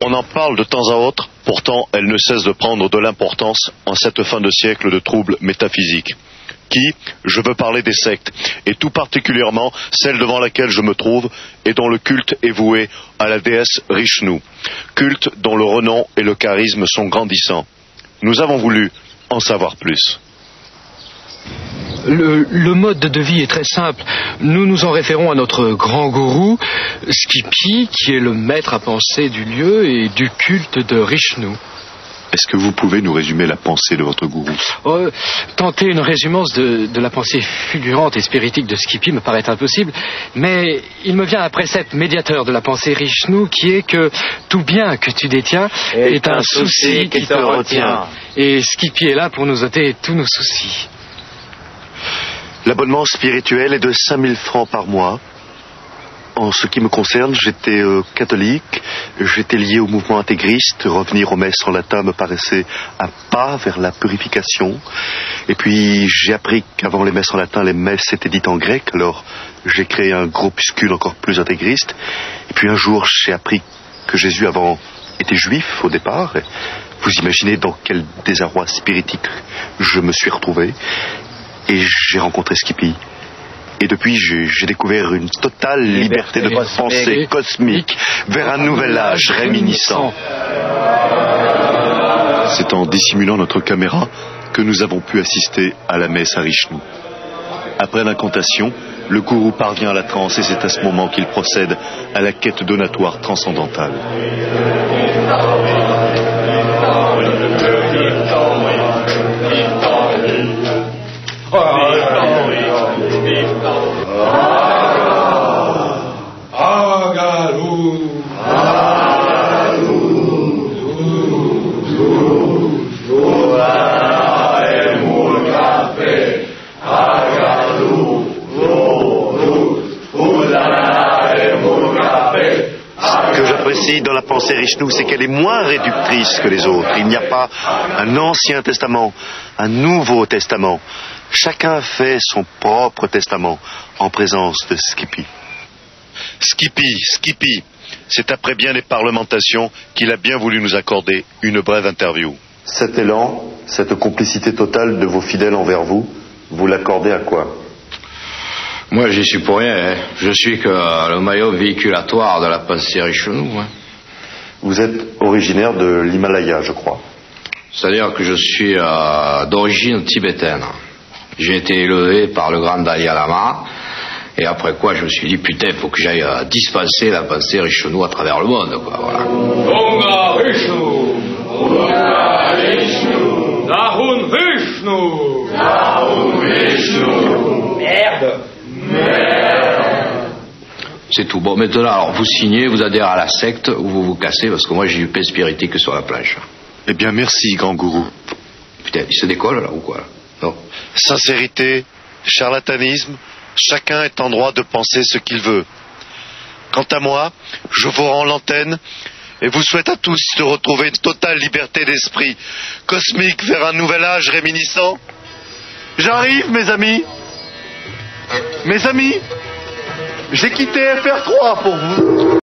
On en parle de temps à autre, pourtant elle ne cesse de prendre de l'importance en cette fin de siècle de troubles métaphysiques. Je veux parler des sectes, et tout particulièrement celle devant laquelle je me trouve et dont le culte est voué à la déesse Rishnu, culte dont le renom et le charisme sont grandissants. Nous avons voulu en savoir plus. Le mode de vie est très simple. Nous nous en référons à notre grand gourou, Skippy, qui est le maître à penser du lieu et du culte de Rishnu. Est-ce que vous pouvez nous résumer la pensée de votre gourou? Tenter une résumance de la pensée fulgurante et spiritique de Skippy me paraît impossible, mais il me vient un précepte médiateur de la pensée Rishnu qui est que tout bien que tu détiens est un souci qui te retient. Et Skippy est là pour nous ôter tous nos soucis. L'abonnement spirituel est de 5000 francs par mois. En ce qui me concerne, j'étais catholique, j'étais lié au mouvement intégriste, revenir aux messes en latin me paraissait un pas vers la purification. Et puis j'ai appris qu'avant les messes en latin, les messes étaient dites en grec, alors j'ai créé un groupuscule encore plus intégriste. Et puis un jour, j'ai appris que Jésus avant était juif au départ. Et vous imaginez dans quel désarroi spiritique je me suis retrouvé. Et j'ai rencontré Skippy. Et depuis, j'ai découvert une totale liberté de pensée cosmique vers un nouvel âge réminiscent. C'est en dissimulant notre caméra que nous avons pu assister à la messe à Rishnu. Après l'incantation, le gourou parvient à la transe et c'est à ce moment qu'il procède à la quête donatoire transcendantale. Ce que j'apprécie dans la pensée Rishnu, c'est qu'elle est moins réductrice que les autres. Il n'y a pas un Ancien Testament, un Nouveau Testament. Chacun fait son propre testament en présence de Skippy. Skippy, c'est après bien des parlementations qu'il a bien voulu nous accorder une brève interview. Cet élan, cette complicité totale de vos fidèles envers vous, vous l'accordez à quoi? Moi, j'y suis pour rien. Hein. Je suis que le maillot véhiculatoire de la pensée Rishnu. Hein. Vous êtes originaire de l'Himalaya, je crois. C'est-à-dire que je suis d'origine tibétaine. J'ai été élevé par le grand Dalai Lama, et après quoi je me suis dit, putain, il faut que j'aille dispenser la pensée Rishnu à travers le monde, quoi, voilà. Donga Rishnu, Donga Rishnu, Dahun Rishnu, Dahun Rishnu. Merde. C'est tout. Bon, maintenant, alors, vous signez, vous adhérez à la secte, ou vous vous cassez, parce que moi j'ai du pain spiritique sur la planche. Eh bien, merci, grand gourou. Putain, il se décolle, là, ou quoi, là? Non. Sincérité, charlatanisme, chacun est en droit de penser ce qu'il veut. Quant à moi, je vous rends l'antenne et vous souhaite à tous de retrouver une totale liberté d'esprit cosmique vers un nouvel âge réminiscent. J'arrive, mes amis. Mes amis, j'ai quitté FR3 pour vous.